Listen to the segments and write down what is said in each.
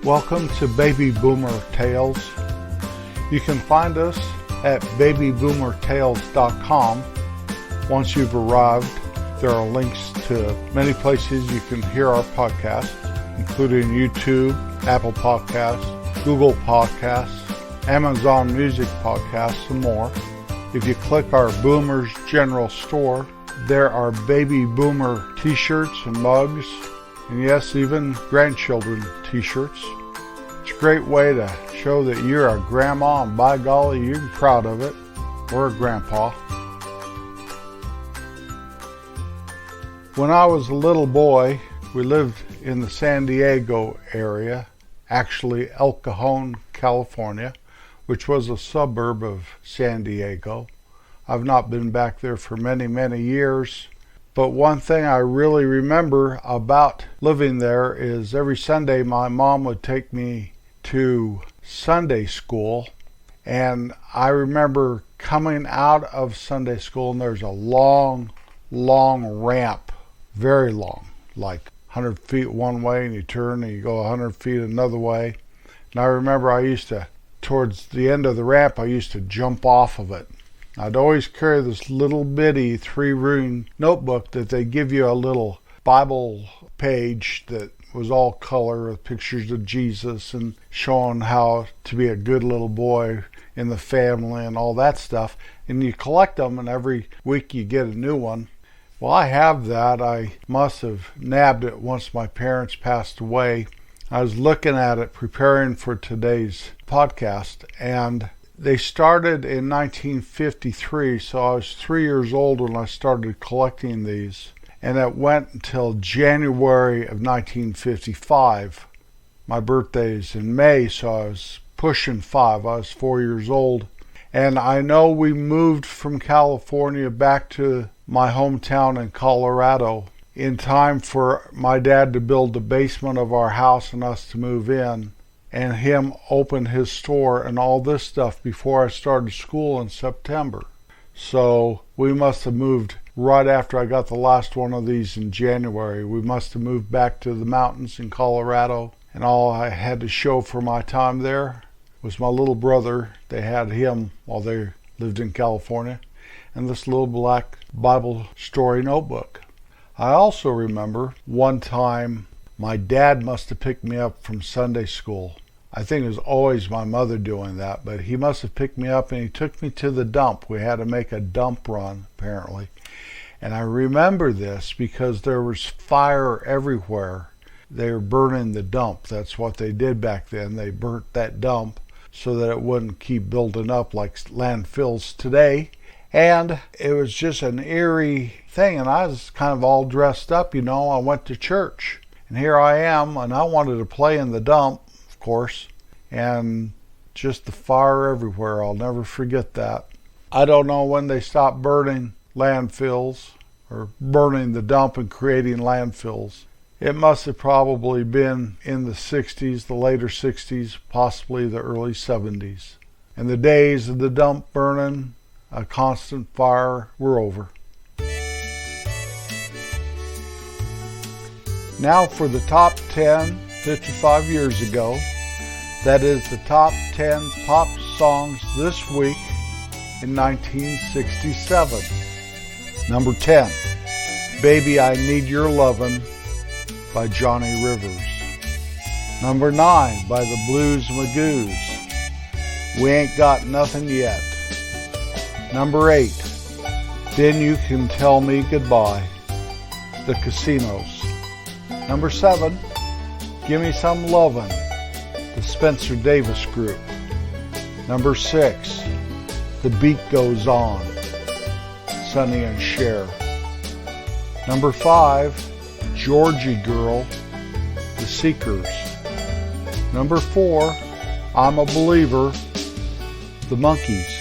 Welcome to Baby Boomer Tales. You can find us at babyboomertales.com. Once you've arrived, there are links to many places you can hear our podcast, including YouTube, Apple Podcasts, Google Podcasts, Amazon Music Podcasts, and more. If you click our Boomers General Store, there are Baby Boomer t-shirts and mugs, and yes, even grandchildren t-shirts. It's a great way to show that you're a grandma, and by golly, you're proud of it, or a grandpa. When I was a little boy, we lived in the San Diego area, actually El Cajon, California, which was a suburb of San Diego. I've not been back there for many, many years, but one thing I really remember about living there is every Sunday my mom would take me to Sunday school, and I remember coming out of Sunday school and there's a long, long ramp, very long, like 100 feet one way, and you turn and you go 100 feet another way. And I remember towards the end of the ramp, I used to jump off of it. I'd always carry this little bitty 3-ring notebook that they give you a little Bible page that was all color with pictures of Jesus and showing how to be a good little boy in the family and all that stuff. And you collect them, and every week you get a new one. Well, I have that. I must have nabbed it once my parents passed away. I was looking at it preparing for today's podcast, and they started in 1953, so I was 3 years old when I started collecting these, and it went until January of 1955. My birthday's in May, so I was pushing 5. I was 4 years old, and I know we moved from California back to my hometown in Colorado in time for my dad to build the basement of our house and us to move in, and him open his store and all this stuff before I started school in September. So we must have moved right after I got the last one of these in January. We must have moved back to the mountains in Colorado, and all I had to show for my time there was my little brother. They had him while they lived in California, and this little black Bible story notebook. I also remember one time my dad must have picked me up from Sunday school. I think it was always my mother doing that, but he must have picked me up and he took me to the dump. We had to make a dump run, apparently. And I remember this because there was fire everywhere. They were burning the dump. That's what they did back then. They burnt that dump so that it wouldn't keep building up like landfills today. And it was just an eerie thing, and I was kind of all dressed up, I went to church. And here I am, and I wanted to play in the dump, of course, and just the fire everywhere. I'll never forget that. I don't know when they stopped burning landfills or burning the dump and creating landfills. It must have probably been in the 60s, the later 60s, possibly the early 70s. And the days of the dump burning, a constant fire, were over. Now for the top 10 55 years ago. That is the top 10 pop songs this week in 1967. Number 10, Baby I Need Your Lovin' by Johnny Rivers. Number 9, by the Blues Magoos, We Ain't Got Nothing Yet. Number 8, Then You Can Tell Me Goodbye, The Casinos. Number 7, Gimme Some Lovin', the Spencer Davis Group. Number 6, The Beat Goes On, Sonny and Cher. Number 5, Georgie Girl, The Seekers. Number 4, I'm a Believer, The Monkees.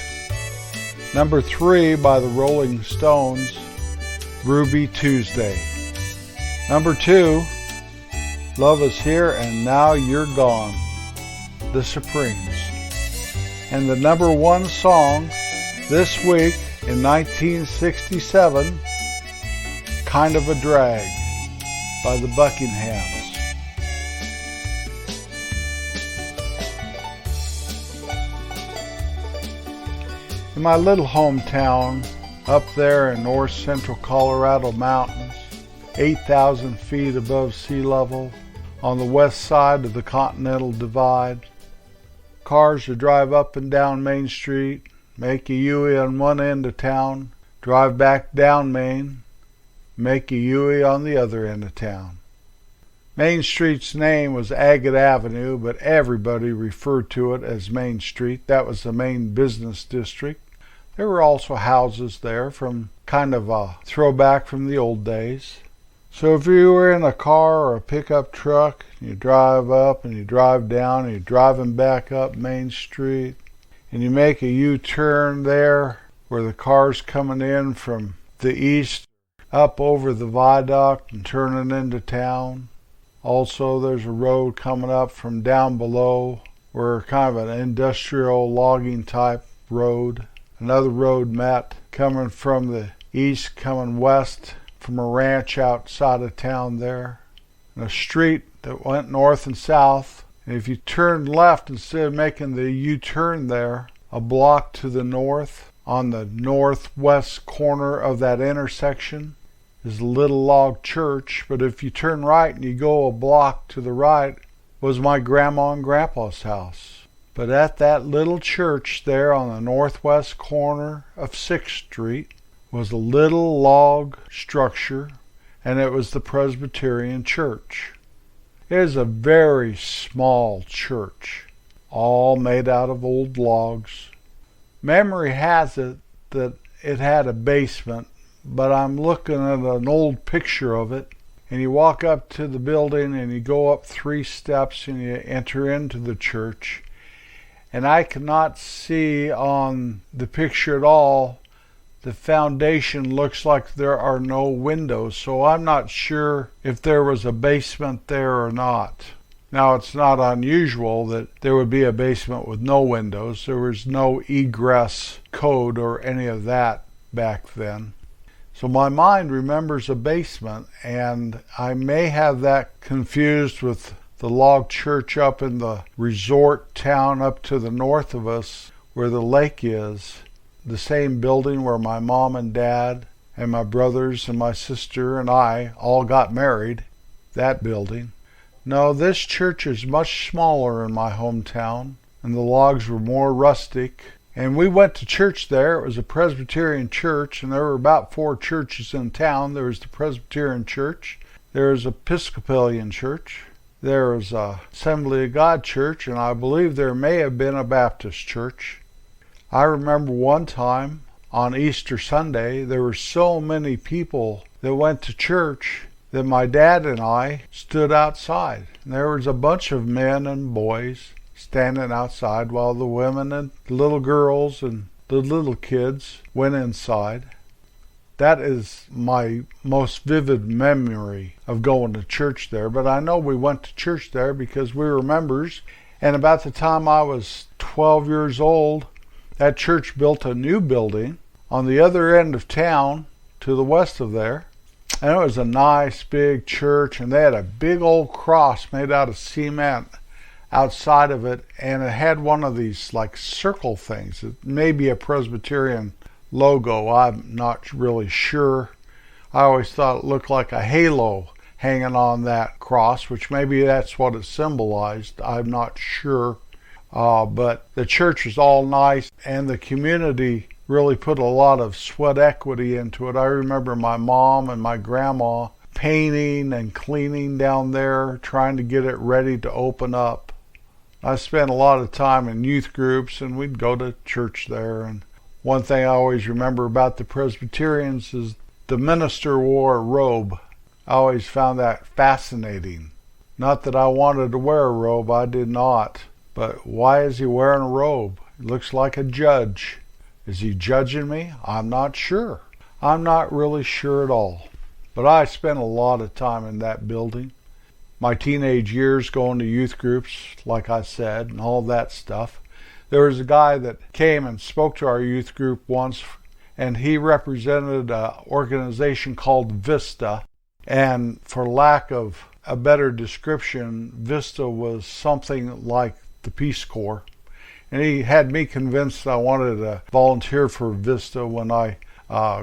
Number 3, by the Rolling Stones, Ruby Tuesday. Number 2, Love Is Here and Now You're Gone, The Supremes. And the number 1 song this week in 1967, Kind of a Drag by the Buckinghams. In my little hometown, up there in north central Colorado mountains, 8,000 feet above sea level, on the west side of the Continental Divide, cars would drive up and down Main Street, make a U-turn on one end of town, drive back down Main, make a U-turn on the other end of town. Main Street's name was Agate Avenue, but everybody referred to it as Main Street. That was the main business district. There were also houses there, from kind of a throwback from the old days. So if you were in a car or a pickup truck, you drive up and you drive down, and you're driving back up Main Street, and you make a U-turn there where the car's coming in from the east up over the viaduct and turning into town. Also, there's a road coming up from down below, where kind of an industrial logging type road. Another road met coming from the east, coming west from a ranch outside of town there. And a street that went north and south. And if you turned left, instead of making the U-turn there, a block to the north, on the northwest corner of that intersection, is a little log church. But if you turn right and you go a block to the right, was my grandma and grandpa's house. But at that little church there on the northwest corner of 6th Street was a little log structure, and it was the Presbyterian church. It is a very small church, all made out of old logs. Memory has it that it had a basement, but I'm looking at an old picture of it, and you walk up to the building and you go up 3 steps and you enter into the church. And I cannot see on the picture at all. The foundation looks like there are no windows, so I'm not sure if there was a basement there or not. Now, it's not unusual that there would be a basement with no windows. There was no egress code or any of that back then. So my mind remembers a basement, and I may have that confused with the log church up in the resort town up to the north of us where the lake is. The same building where my mom and dad and my brothers and my sister and I all got married. That building. No, this church is much smaller in my hometown, and the logs were more rustic. And we went to church there. It was a Presbyterian church, and there were about 4 churches in town. There was the Presbyterian church. There was Episcopalian church. There was a Assembly of God church, and I believe there may have been a Baptist church. I remember one time on Easter Sunday, there were so many people that went to church that my dad and I stood outside. And there was a bunch of men and boys standing outside while the women and the little girls and the little kids went inside. That is my most vivid memory of going to church there. But I know we went to church there because we were members. And about the time I was 12 years old, that church built a new building on the other end of town to the west of there. And it was a nice big church, and they had a big old cross made out of cement outside of it, and it had one of these like circle things. It may be a Presbyterian logo. I'm not really sure. I always thought it looked like a halo hanging on that cross, which maybe that's what it symbolized. I'm not sure. But the church was all nice, and the community really put a lot of sweat equity into it. I remember my mom and my grandma painting and cleaning down there, trying to get it ready to open up. I spent a lot of time in youth groups, and we'd go to church there. And one thing I always remember about the Presbyterians is the minister wore a robe. I always found that fascinating. Not that I wanted to wear a robe, I did not. But why is he wearing a robe? It looks like a judge. Is he judging me? I'm not sure. I'm not really sure at all. But I spent a lot of time in that building. My teenage years going to youth groups, like I said, and all that stuff. There was a guy that came and spoke to our youth group once, and he represented an organization called Vista. And for lack of a better description, Vista was something like the Peace Corps. And he had me convinced I wanted to volunteer for Vista when I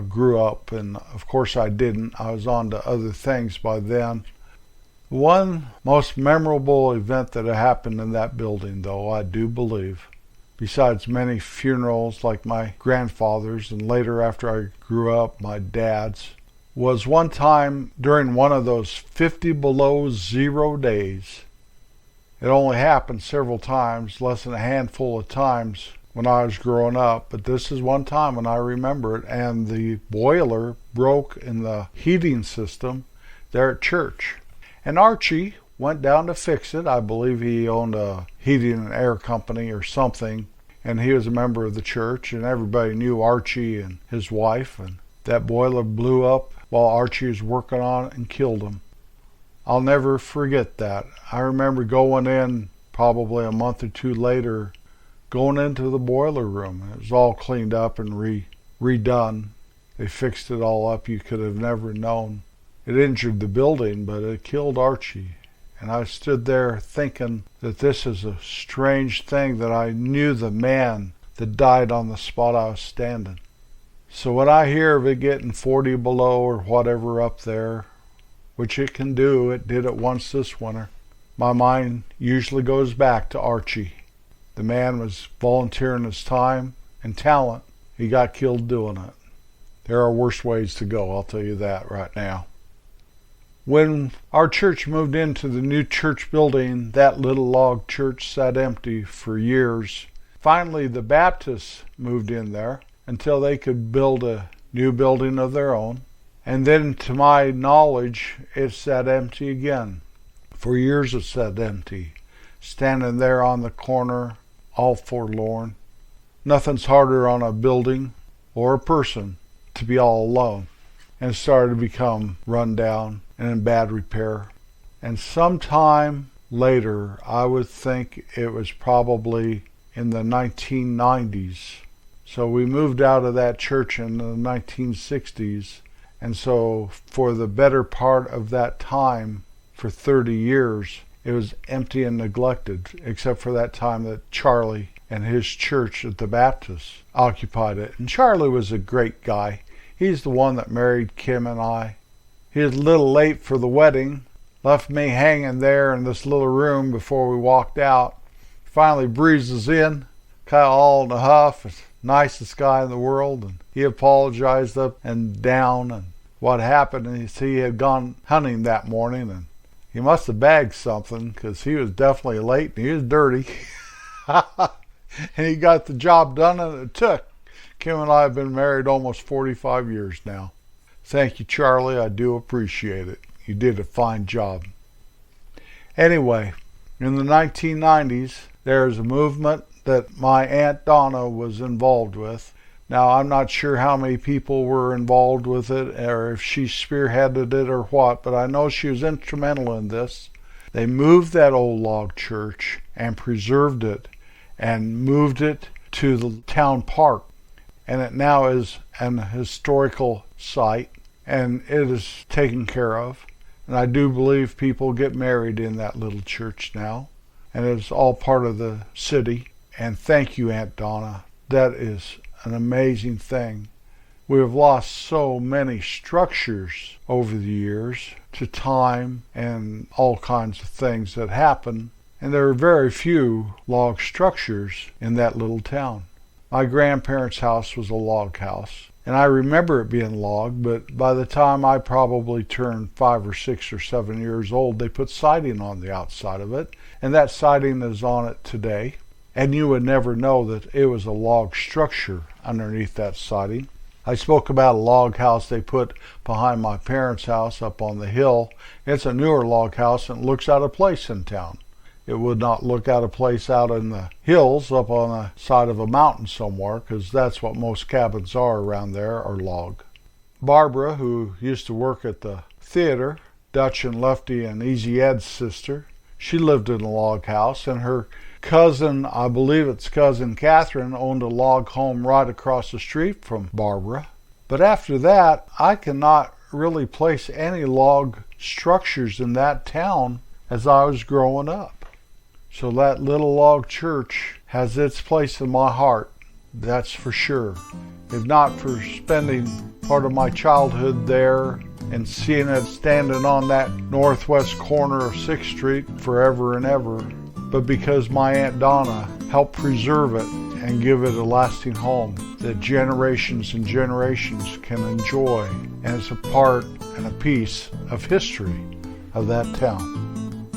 grew up. And of course I didn't. I was on to other things by then. One most memorable event that happened in that building, though, I do believe, besides many funerals like my grandfather's and later after I grew up, my dad's, was one time during one of those 50 below zero days. It only happened several times, less than a handful of times when I was growing up, but this is one time when I remember it, and the boiler broke in the heating system there at church. And Archie went down to fix it. I believe he owned a heating and air company or something, and he was a member of the church, and everybody knew Archie and his wife, and that boiler blew up while Archie was working on it and killed him. I'll never forget that. I remember going in probably a month or two later, going into the boiler room. It was all cleaned up and redone. They fixed it all up. You could have never known. It injured the building, but it killed Archie. And I stood there thinking that this is a strange thing that I knew the man that died on the spot I was standing. So when I hear of it getting 40 below or whatever up there, which it can do, it did it once this winter, my mind usually goes back to Archie. The man was volunteering his time and talent. He got killed doing it. There are worse ways to go, I'll tell you that right now. When our church moved into the new church building, that little log church sat empty for years. Finally, the Baptists moved in there until they could build a new building of their own. And then, to my knowledge, it sat empty again. For years it sat empty, standing there on the corner, all forlorn. Nothing's harder on a building or a person to be all alone. And it started to become run down and in bad repair. And sometime later, I would think it was probably in the 1990s. So we moved out of that church in the 1960s. And so for the better part of that time, for 30 years, it was empty and neglected, except for that time that Charlie and his church at the Baptist occupied it. And Charlie was a great guy. He's the one that married Kim and I. He was a little late for the wedding, left me hanging there in this little room before we walked out. Finally breezes in, kind of all in a huff, nicest guy in the world, and he apologized up and down, and what happened is he had gone hunting that morning, and he must have bagged something, because he was definitely late, and he was dirty. And he got the job done, and it took. Kim and I have been married almost 45 years now. Thank you, Charlie. I do appreciate it. You did a fine job. Anyway, in the 1990s, there's a movement that my Aunt Donna was involved with. Now, I'm not sure how many people were involved with it, or if she spearheaded it or what, but I know she was instrumental in this. They moved that old log church and preserved it and moved it to the town park. And it now is an historical site, and it is taken care of. And I do believe people get married in that little church now, and it's all part of the city. And thank you, Aunt Donna. That is an amazing thing. We have lost so many structures over the years to time and all kinds of things that happen, and there are very few log structures in that little town. My grandparents' house was a log house, and I remember it being log, but by the time I probably turned 5 or 6 or 7 years old, they put siding on the outside of it, and that siding is on it today. And you would never know that it was a log structure underneath that siding. I spoke about a log house they put behind my parents' house up on the hill. It's a newer log house and it looks out of place in town. It would not look out of place out in the hills up on the side of a mountain somewhere, because that's what most cabins are around there, are log. Barbara, who used to work at the theater, Dutch and Lefty and Easy Ed's sister, she lived in a log house, and her cousin, I believe it's cousin Catherine, owned a log home right across the street from Barbara. But after that, I cannot really place any log structures in that town as I was growing up. So that little log church has its place in my heart, that's for sure. If not for spending part of my childhood there and seeing it standing on that northwest corner of 6th Street forever and ever, but because my Aunt Donna helped preserve it and give it a lasting home that generations and generations can enjoy, and it's a part and a piece of history of that town.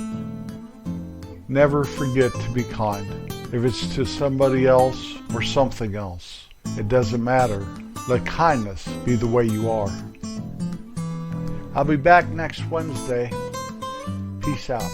Never forget to be kind. If it's to somebody else or something else, it doesn't matter. Let kindness be the way you are. I'll be back next Wednesday. Peace out.